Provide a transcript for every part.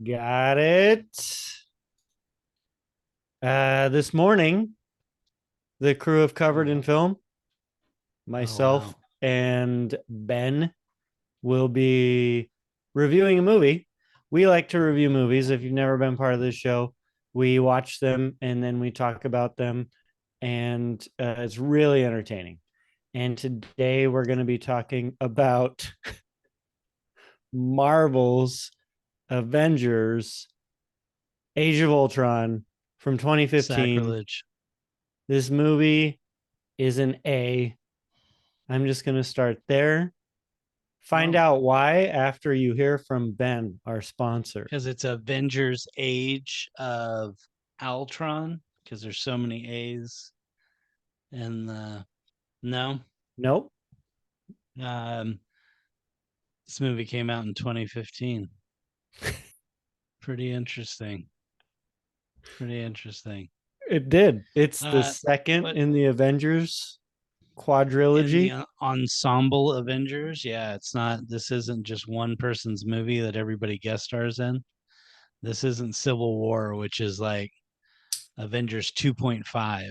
Got it. This morning, the crew of Covered in Film, Oh myself wow. and Ben, will be reviewing a movie. We like to review movies. If you've never been part of this show, we watch them and then we talk about them, and it's really entertaining. And today we're going to be talking about Marvel's Avengers Age of Ultron from 2015. Sacrilege. This movie is an A. I'm just going to start there. Find Oh, out why after you hear from Ben, our sponsor. because it's Avengers Age of Ultron, because there's so many A's and no. Nope. Um this movie came out in 2015. Pretty interesting. Pretty interesting. It did. It's the Uh second but in the Avengers in the quadrilogy. ensemble Avengers, yeah, it's not this isn't just one person's movie that everybody guest stars in. This isn't Civil War, which is like Avengers 2.5.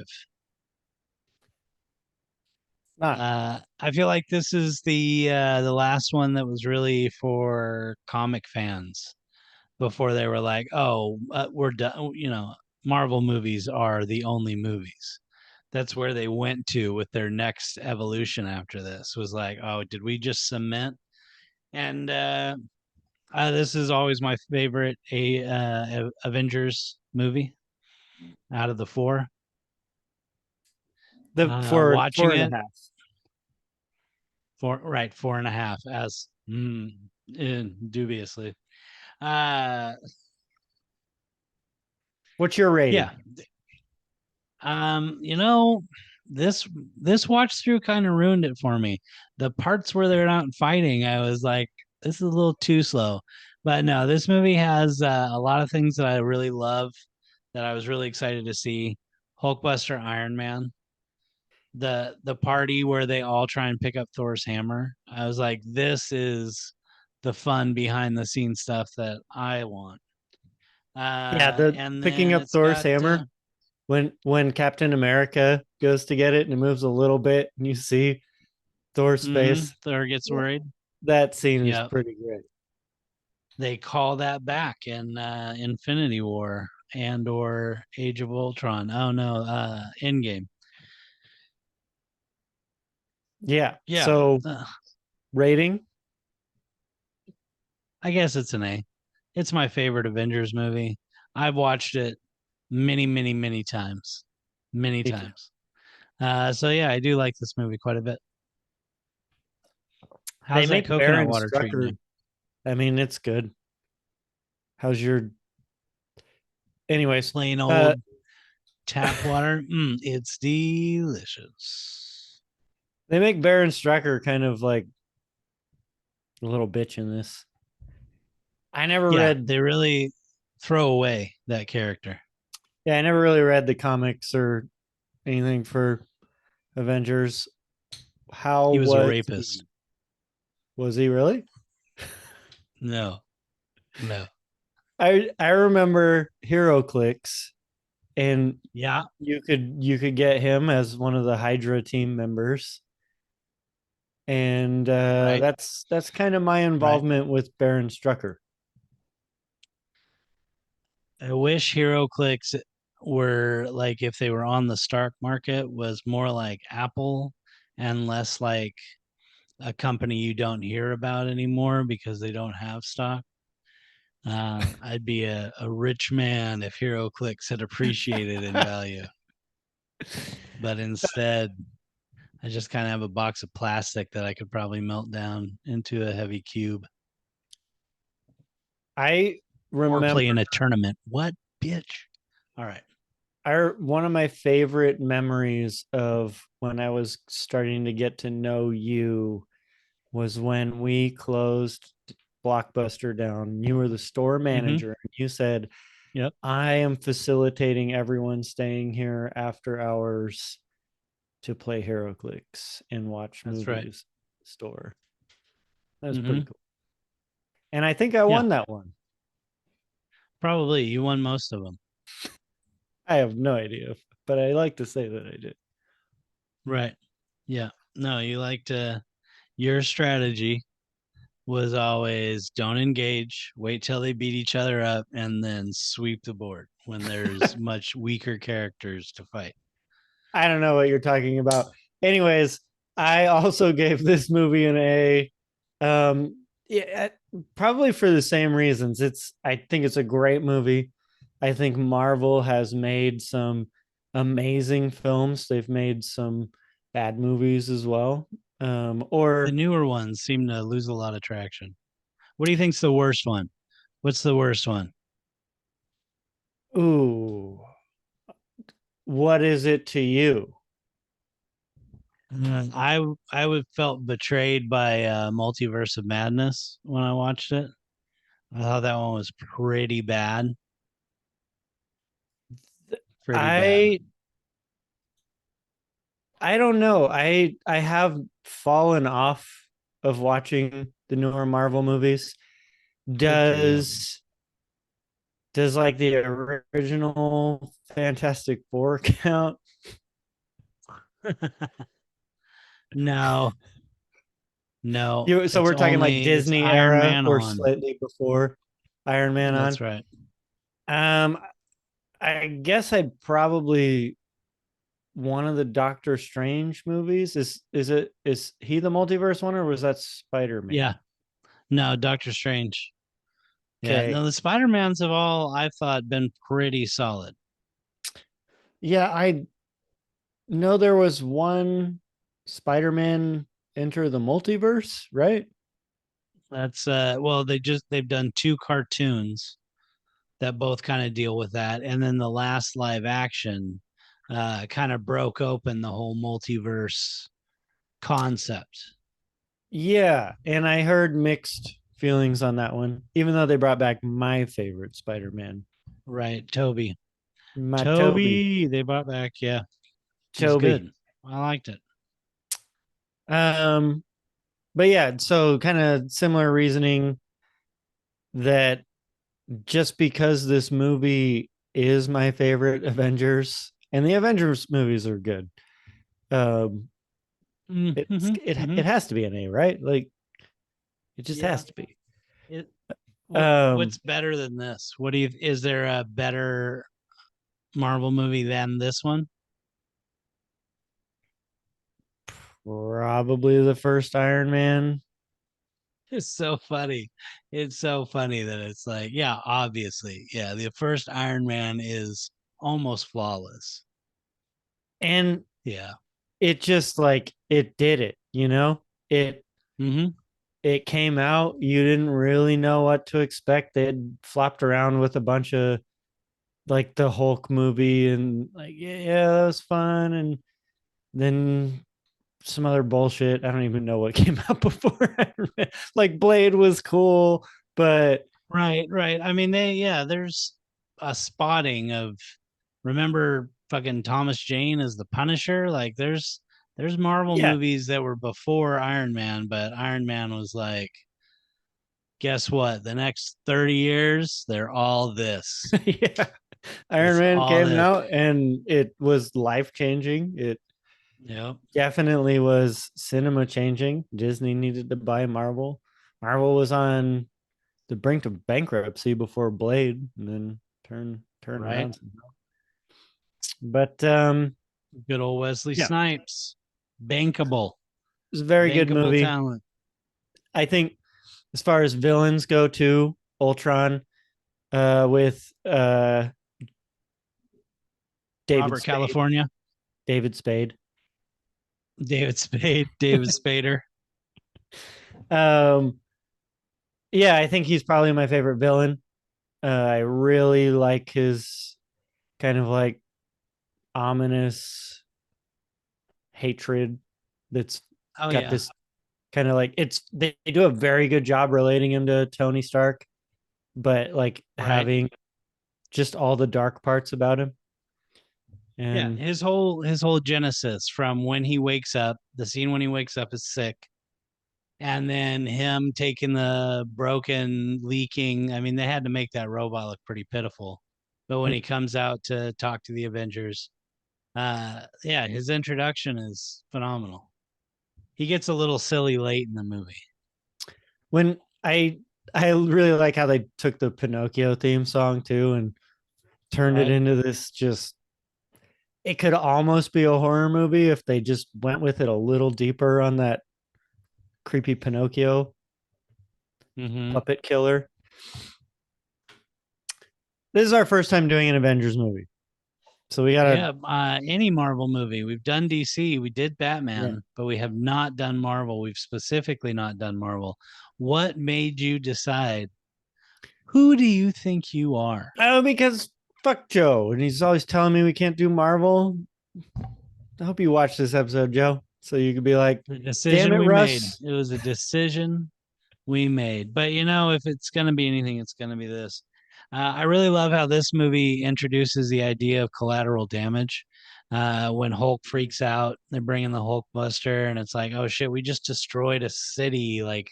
Not. I feel like this is the last one that was really for comic fans before they were like, oh, we're done. Marvel movies are the only movies. That's where they went to with their next evolution after this. Was like, oh, did we just cement? And this is always my favorite Avengers movie out of the four. The for Watching four and a it half. four and a half as dubiously. Uh, What's your rating? yeah. You know, this this watch through kind of ruined it for me. The parts where they're not fighting, I was like, this is a little too slow. But no, this movie has a lot of things that I really love that I was really excited to see. Hulkbuster Iron Man, the party where they all try and pick up Thor's hammer. I was like, this is the fun behind the scenes stuff that I want. Yeah, the And picking then up it's Thor's got hammer when Captain America goes to get it and it moves a little bit and you see Thor's face. Thor gets worried. That scene is Yep. pretty great. They call that back in Infinity War and or Age of Ultron. Oh no, Endgame. Yeah. Yeah. So rating? I guess it's an A. It's my favorite Avengers movie. I've watched it many, many, many times. Many Me too. times. So yeah, I do like this movie quite a bit. They How's that make coconut Baron water treating you? Strucker. I mean, it's good. How's your anyways? Plain Uh old tap water. It's delicious. they make Baron Strucker kind of like a little bitch in this. I never Yeah, read they really throw away that character. yeah, I never really read the comics or anything for Avengers. How He was a was rapist. he? Was he really? No, no. I remember Hero Clicks, and Yeah, you could get him as one of the Hydra team members, and right, that's kind of my right. involvement with Baron Strucker. I wish Hero Clicks were like if they were on the Stark market was more like Apple and less like a company you don't hear about anymore because they don't have stock. I'd be a rich man if Hero Clicks had appreciated in value, but instead, I just kind of have a box of plastic that I could probably melt down into a heavy cube I or remember play in a tournament. What, bitch? All right. one of my favorite memories of when I was starting to get to know you was when we closed Blockbuster down. You were the store Mm-hmm. manager and you said, Yep. I am facilitating everyone staying here after hours to play HeroClix and watch That's right. movies at the store. That was pretty Mm-hmm. cool. And I think I Yeah. won that one. Probably you won most of them. I have no idea, but I like to say that I did. Right. Yeah. No, you like to, your strategy was always don't engage, wait till they beat each other up, and then sweep the board when there's much weaker characters to fight. I don't know what you're talking about. Anyways, I also gave this movie an A. Yeah, probably for the same reasons. I think it's a great movie. I think Marvel has made some amazing films. They've made some bad movies as well. The Or newer ones seem to lose a lot of traction. What do you think's the worst one? What's the worst one? ooh, what is it to you? I would felt betrayed by Multiverse of Madness when I watched it. I thought that one was pretty bad. Pretty bad. I I don't know. I have fallen off of watching the newer Marvel movies. Good for you. Does like the original Fantastic Four count? No, no, So we're talking like it's Disney Iron era Man or on. slightly before Iron Man That's on. right. Um, I guess I'd probably one of the Doctor Strange movies. Is he the multiverse one or was that Spider Yeah. Man? No, Doctor Strange. Yeah. Okay, No, the Spider-Mans have all I thought been pretty solid. yeah, I know there was one Spider Man Enter the Multiverse, right? That's well, they've done two cartoons that both kind of deal with that. And then the last live action kind of broke open the whole multiverse concept. Yeah, and I heard mixed feelings on that one, even though they brought back my favorite Spider-Man, Right. Toby. my Toby, Toby, they brought back. Yeah. It was Toby. good. I liked it. Um, but yeah, so kind of similar reasoning that just because this movie is my favorite Avengers, and the Avengers movies are good, um, Mm-hmm, it has to be an A, right? Like it just yeah. has to be. It Um, what's better than this? What do you is there a better Marvel movie than this one? Probably the first Iron Man. It's so funny. It's so funny that it's like, yeah, obviously. Yeah, the first Iron Man is almost flawless. And Yeah. it just like it did it, you know? It Mm-hmm. it came out, you didn't really know what to expect. They had flopped around with a bunch of like the Hulk movie and like yeah, that was fun and then some other bullshit. I don't even know what came out before. Like Blade was cool, but Right, right. I mean, there's a spotting of remember fucking Thomas Jane as the Punisher? Like there's Marvel yeah. movies that were before Iron Man, but Iron Man was like, guess what? The next 30 years, they're all this. Yeah. Iron It's Man all came this. out and it was life changing. It Yep. definitely was cinema changing. Disney needed to buy Marvel. Marvel was on the brink of bankruptcy before Blade, and then turn Right. around. But Good old Wesley yeah, Snipes. Bankable. it's a very good Bankable movie. talent. I think as far as villains go, too, Ultron with David Robert Spade. California. David Spade. David Spade. David Spader. Um, yeah, I think he's probably my favorite villain. I really like his kind of like ominous hatred that's Oh got yeah. this kind of like they do a very good job relating him to Tony Stark, but like Right. having just all the dark parts about him. Yeah, And his whole genesis from when he wakes up, the scene when he wakes up is sick, and then him taking the broken, leaking. I mean, they had to make that robot look pretty pitiful. But when he comes out to talk to the Avengers, yeah, his introduction is phenomenal. He gets a little silly late in the movie. When I really like how they took the Pinocchio theme song too and turned it Right. into this just it could almost be a horror movie if they just went with it a little deeper on that creepy Pinocchio Mm-hmm. puppet killer. This is our first time doing an Avengers movie. So we gotta Yeah, any Marvel movie. We've done DC, we did yeah. Batman, but we have not done Marvel. We've specifically not done Marvel. What made you decide? Who do you think you are? Oh, because fuck Joe. And he's always telling me we can't do Marvel. I hope you watch this episode, Joe. So you could be like, The damn decision it, we made. Russ. It was a decision we made. But you know, if it's going to be anything, it's going to be this. I really love how this movie introduces the idea of collateral damage. When Hulk freaks out, they bring in the Hulk Buster, and it's like, oh shit, we just destroyed a city. Like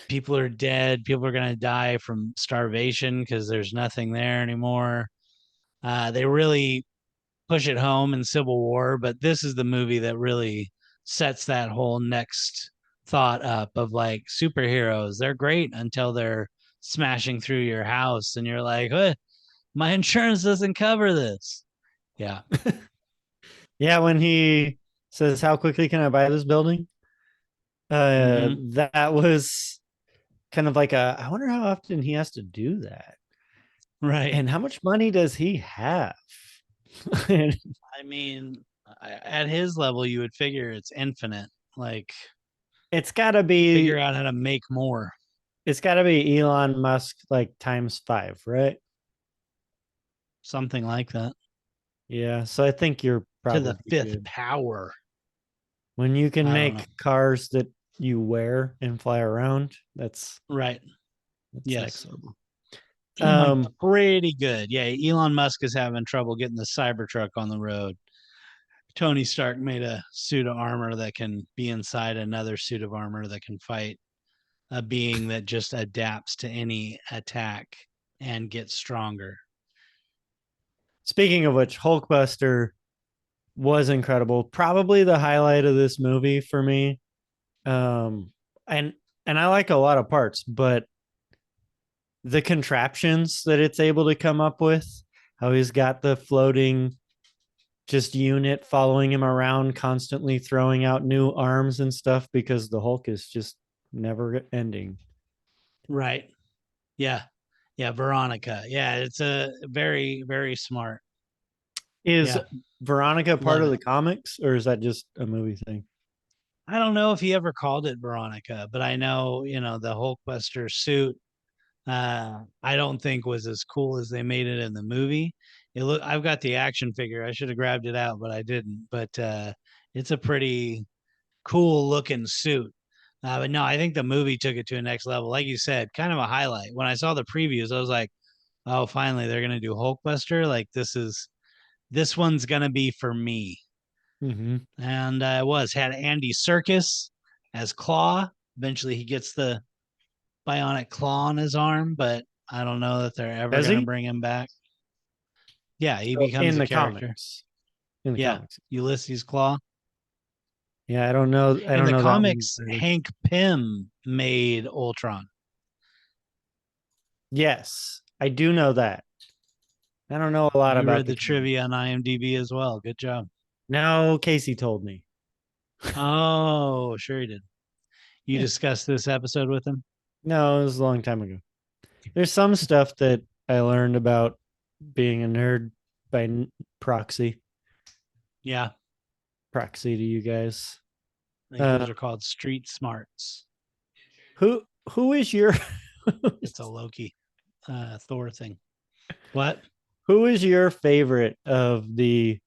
people are dead, people are going to die from starvation because there's nothing there anymore. They really push it home in Civil War, but this is the movie that really sets that whole next thought up of like superheroes. They're great until they're smashing through your house and you're like, my insurance doesn't cover this. Yeah. Yeah, when he says, how quickly can I buy this building? Mm-hmm. That was kind of like I wonder how often he has to do that. Right. And how much money does he have? It's I mean, at his level, you would figure it's infinite. Like, gotta figure be out how to make more. it's gotta be Elon Musk like times five, right? Something like that. Yeah. So I think you're To the probably fifth good. power. When you can I don't know. make cars that you wear and fly around, Right. that's next Yes. level. Like Um, pretty good. Yeah, Elon Musk is having trouble getting the Cybertruck on the road. Tony Stark made a suit of armor that can be inside another suit of armor that can fight a being that just adapts to any attack and gets stronger. Speaking of which, Hulkbuster was incredible. Probably the highlight of this movie for me. Um, and I like a lot of parts, but the contraptions that it's able to come up with, how he's got the floating just unit following him around, constantly throwing out new arms and stuff because the Hulk is just never ending. Right. Yeah. Yeah, Veronica. Yeah, it's a very, very smart. Is Yeah, Veronica part love of it. the comics or is that just a movie thing? I don't know if he ever called it Veronica, but I know, the Hulkbuster suit I don't think was as cool as they made it in the movie. I've got the action figure. I should have grabbed it out, but I didn't. But it's a pretty cool looking suit. But no, I think the movie took it to a next level. Like you said, kind of a highlight. When I saw the previews, I was like, oh, finally they're gonna do Hulkbuster. Like this one's gonna be for me. Mm-hmm. And it was had Andy Serkis as Claw. Eventually, he gets the bionic claw on his arm, but I don't know that they're ever Does going to he? bring him back. Yeah, he becomes In a the character. comics. In the Yeah, comics. Ulysses Claw. Yeah, I don't know. I In don't the know that one. comics, Hank Pym made Ultron. Yes, I do know that. I don't know a lot You about read the the comic. trivia on IMDb as well. Good job. No, Casey told me. Oh, sure he did. You Yeah. discussed this episode with him? No, it was a long time ago. There's some stuff that I learned about being a nerd by proxy. Yeah, Proxy to you guys. I think Uh, those are called street smarts. who is your It's a Loki Thor thing. What? who is your favorite of the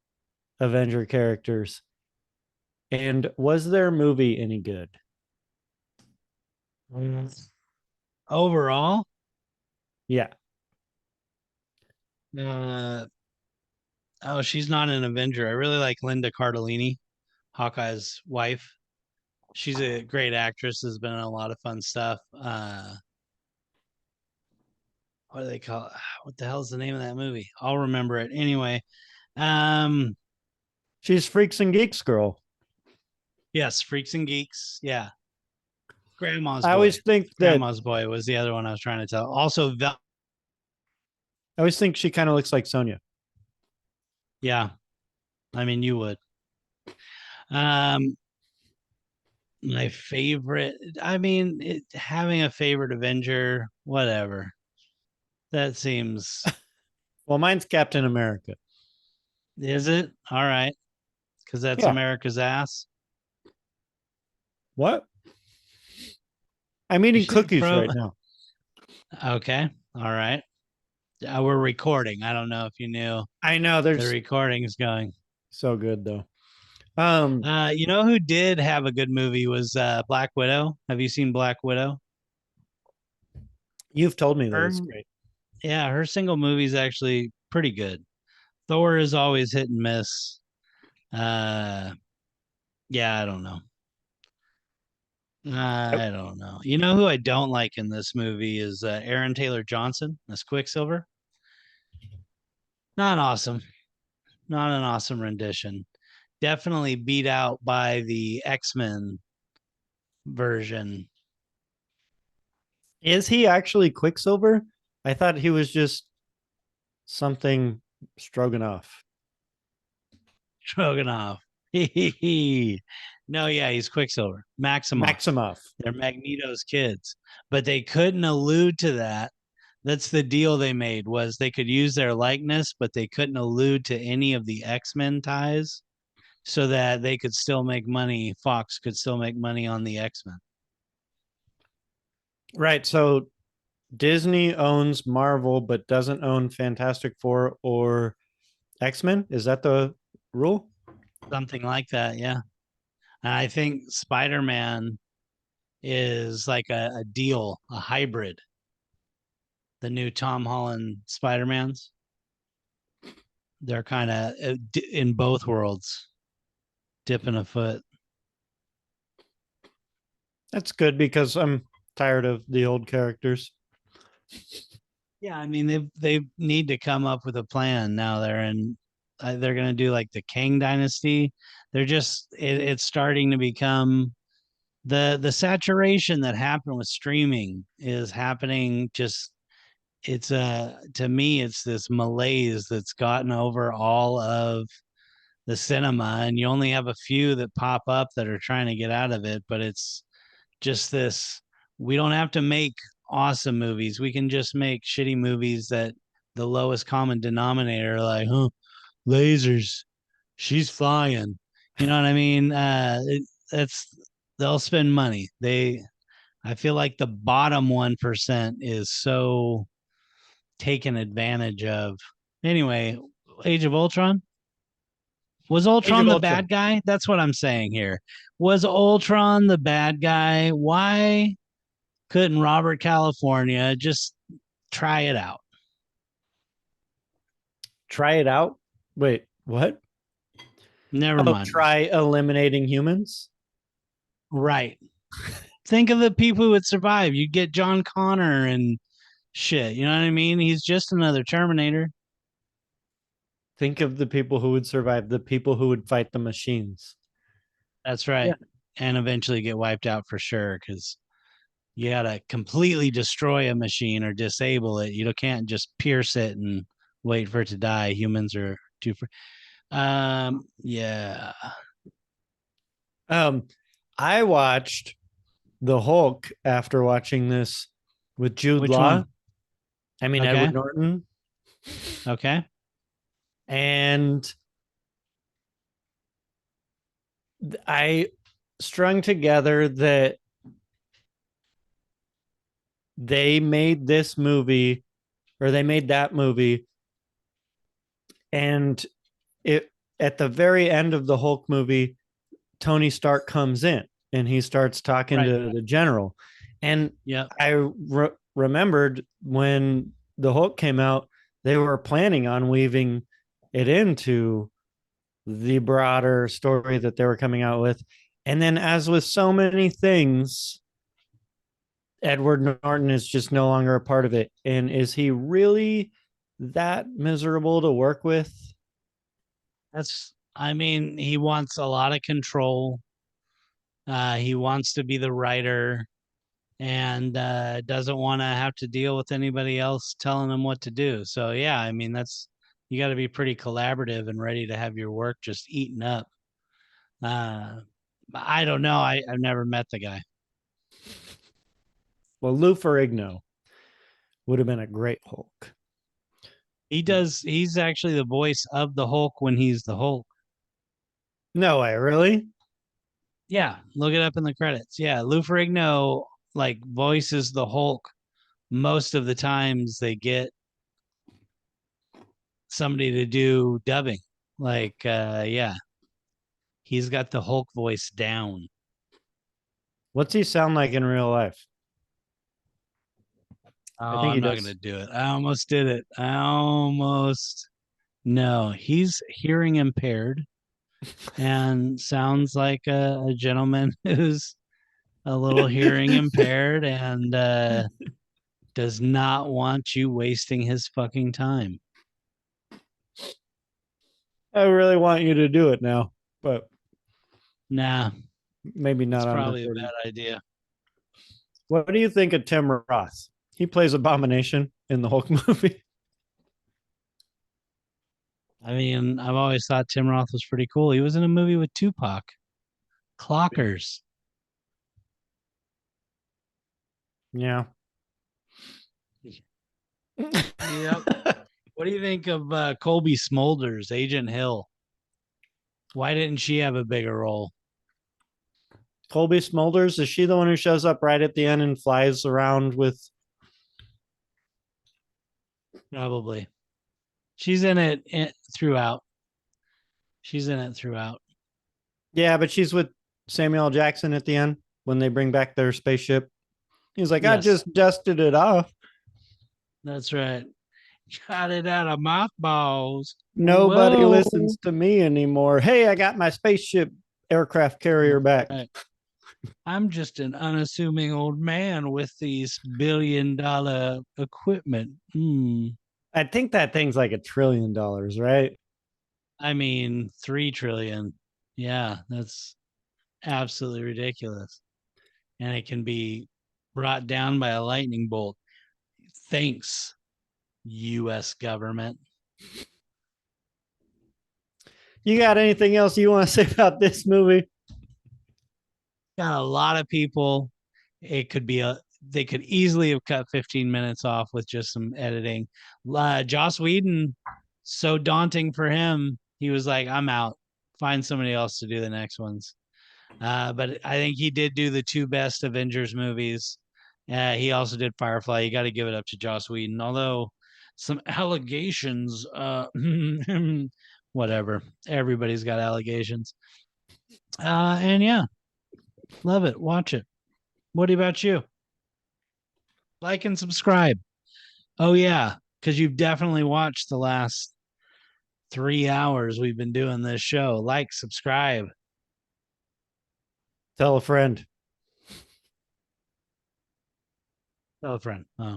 Avenger characters? And was their movie any good? Overall, Yeah. uh, oh, she's not an Avenger. I really like Linda Cardellini, Hawkeye's wife. She's a great actress. Has been in a lot of fun stuff. What do they call it? What the hell is the name of that movie? I'll remember it anyway. Um, She's Freaks and Geeks girl. yes, Freaks and Geeks. Yeah, Grandma's I Boy. always think that Grandma's Boy was the other one I was trying to tell. Also, I always think she kind of looks like Sonia. yeah, I mean you would. Um, my favorite. I mean, having a favorite Avenger, whatever. That seems. Well, mine's Captain America. Is it all right? Because that's Yeah. America's ass. What? I'm You eating said cookies pro. right now. Okay, all right. We're recording. I don't know if you knew I know the there's recording is going. so good though. You know who did have a good movie was Black Widow. Have you seen Black Widow? You've told me that Her, it's great. yeah, her single movie is actually pretty good. Thor is always hit and miss. Uh, yeah, I don't know. I don't know. You know who I don't like in this movie is Aaron Taylor Johnson as Quicksilver. Not awesome. Not an awesome rendition. Definitely beat out by the X-Men version. Is he actually Quicksilver? I thought he was just something Stroganoff. Stroganoff. No, yeah, he's Quicksilver. Maximoff. Maximoff. They're Magneto's kids. But they couldn't allude to that. That's the deal they made was they could use their likeness, but they couldn't allude to any of the X-Men ties so that they could still make money. Fox could still make money on the X-Men. Right. So Disney owns Marvel but doesn't own Fantastic Four or X-Men. Is that the rule? Something like that, yeah. And I think Spider-Man is like a deal, a hybrid. The new Tom Holland Spider-Mans. They're kind of in both worlds, dipping a foot. That's good because I'm tired of the old characters. Yeah, I mean they need to come up with a plan now. They're going to do like the Kang Dynasty. It's starting to become the saturation that happened with streaming is happening. Just it's to me it's this malaise that's gotten over all of the cinema, and you only have a few that pop up that are trying to get out of it. But it's just this, we don't have to make awesome movies. We can just make shitty movies that the lowest common denominator, like, huh, lasers, she's flying. You know what I mean? That's they'll spend money. I feel like the bottom 1% is so taken advantage of. Anyway, Age of Ultron. Was Age of Ultron the Ultron. bad guy? That's what I'm saying here. Was Ultron the bad guy? Why couldn't Robert California just try it out? Try it out. Wait, what? Never Oh, mind. try eliminating humans? Right. Think of the people who would survive. You'd get John Connor and shit. You know what I mean? He's just another Terminator. Think of the people who would survive, the people who would fight the machines. That's Yeah. right. And eventually get wiped out for sure because you got to completely destroy a machine or disable it. You can't just pierce it and wait for it to die. Humans are too. Yeah. I watched the Hulk after watching this with Jude Which Law. one? I mean Okay. Edward Norton. Okay. And I strung together that they made this movie or they made that movie, and it at the very end of the Hulk movie, Tony Stark comes in and he starts talking Right. to the general. And Yeah. I remembered when the Hulk came out, they were planning on weaving it into the broader story that they were coming out with. And then, as with so many things, Edward Norton is just no longer a part of it. And is he really that miserable to work with? I mean, he wants a lot of control. He wants to be the writer and doesn't want to have to deal with anybody else telling him what to do. So, yeah, I mean, you got to be pretty collaborative and ready to have your work just eaten up. I don't know. I've never met the guy. Well, Lou Ferrigno would have been a great Hulk. He's actually the voice of the Hulk when he's the Hulk. No way, really? Yeah, look it up in the credits. Yeah, Lou Ferrigno like voices the Hulk most of the times they get somebody to do dubbing. Like yeah, he's got the Hulk voice down. What's he sound like in real life? I Oh, think I'm he not gonna does. do it. I almost did it. I almost no, he's hearing impaired and sounds like a gentleman who's a little hearing impaired and does not want you wasting his fucking time. I really want you to do it now, but Nah, maybe it's not on probably a recording. bad idea. What do you think of Tim Roth? He plays Abomination in the Hulk movie. I mean, I've always thought Tim Roth was pretty cool. He was in a movie with Tupac, Clockers. Yeah. Yep. What do you think of Colby Smulders, Agent Hill? Why didn't she have a bigger role? Colby Smulders, is she the one who shows up right at the end and flies around with? Probably. She's in it throughout. She's in it throughout. Yeah, but she's with Samuel L. Jackson at the end when they bring back their spaceship. He's like, I Yes, just dusted it off. that's right. Got it out of mothballs. Nobody Whoa. listens to me anymore. Hey, I got my spaceship aircraft carrier That's back. right. I'm just an unassuming old man with these $1 billion equipment. Hmm. I think that thing's like $1 trillion, right? I mean, 3 trillion. Yeah, that's absolutely ridiculous. And it can be brought down by a lightning bolt. Thanks, US government. You got anything else you want to say about this movie? Got a lot of people. It could be a they could easily have cut 15 minutes off with just some editing. Joss Whedon, so daunting for him. He was like, I'm out. Find somebody else to do the next ones. But I think he did do the two best Avengers movies. He also did Firefly. You got to give it up to Joss Whedon. Although some allegations, whatever. Everybody's got allegations. And yeah, love it. Watch it. What about you? Like and subscribe. Oh yeah, because you've definitely watched the last 3 hours we've been doing this show. Like, subscribe. Tell a friend. Tell a friend. Oh.